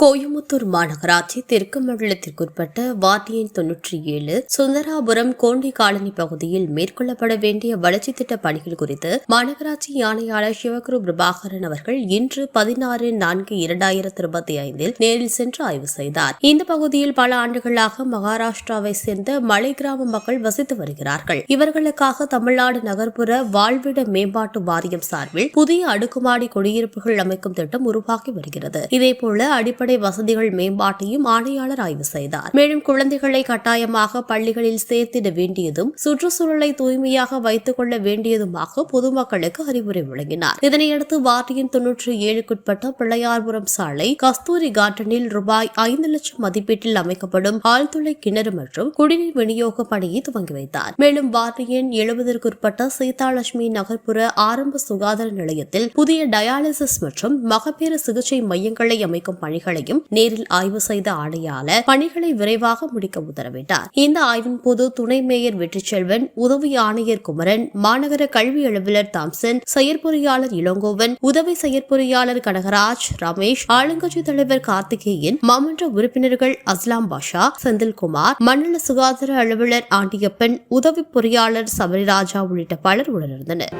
கோயமுத்தூர் மாநகராட்சி தெற்கு மண்டலத்திற்குட்பட்ட வார்டியன் 97 சுந்தராபுரம் கோண்டி காலனி பகுதியில் மேற்கொள்ளப்பட வேண்டிய வளர்ச்சித் திட்ட பணிகள் குறித்து மாநகராட்சி ஆணையாளர் சிவகுரு பிரபாகரன் அவர்கள் இன்று 16/4/2025 நேரில் சென்று ஆய்வு செய்தார். இந்த பகுதியில் பல ஆண்டுகளாக மகாராஷ்டிராவை சேர்ந்த மலை கிராம மக்கள் வசித்து வருகிறார்கள். இவர்களுக்காக தமிழ்நாடு நகர்ப்புற வாழ்விட மேம்பாட்டு வாரியம் சார்பில் புதிய அடுக்குமாடி குடியிருப்புகள் அமைக்கும் திட்டம் உருவாக்கி வருகிறது. இதேபோல அடிப்படை வசதிகள் மேம்பாட்டையும் ஆணையாளர் ஆய்வு செய்தார். மேலும் குழந்தைகளை கட்டாயமாக பள்ளிகளில் சேர்த்திட வேண்டியதும் சுற்றுச்சூழலை தூய்மையாக வைத்துக் கொள்ள வேண்டியதுமாக பொதுமக்களுக்கு அறிவுரை வழங்கினார். இதனையடுத்து வார்டியன் 97க்குட்பட்ட பிள்ளையார்புரம் சாலை கஸ்தூரி கார்டனில் ரூபாய் 5 லட்சம் மதிப்பீட்டில் அமைக்கப்படும் ஆழ்துளை கிணறு மற்றும் குடிநீர் விநியோக பணியை துவங்கி வைத்தார். மேலும் வார்டியன் 70க்குட்பட்ட சீதாலட்சுமி நகர்ப்புற ஆரம்ப சுகாதார நிலையத்தில் புதிய டயாலிசிஸ் மற்றும் மகப்பேறு சிகிச்சை மையங்களை அமைக்கும் பணிகளையும் நேரில் ஆய்வு செய்த ஆணையாளர் பணிகளை விரைவாக முடிக்க உத்தரவிட்டார். இந்த ஆய்வின் போது துணை மேயர் வெற்றிச்செல்வன், உதவி ஆணையர் குமரன், மாநகர கல்வி அலுவலர் தாம்சன், செயற்பொறியாளர் இளங்கோவன், உதவி செயற்பொறியாளர் கனகராஜ், ரமேஷ், ஆளுங்கட்சி தலைவர் கார்த்திகேயன், மாமன்ற உறுப்பினர்கள் அஸ்லாம் பாஷா, செந்தில்குமார், மண்டல சுகாதார அலுவலர் ஆண்டியப்பன், உதவி பொறியாளர் சபரிராஜா உள்ளிட்ட பலர் உடனிருந்தனர்.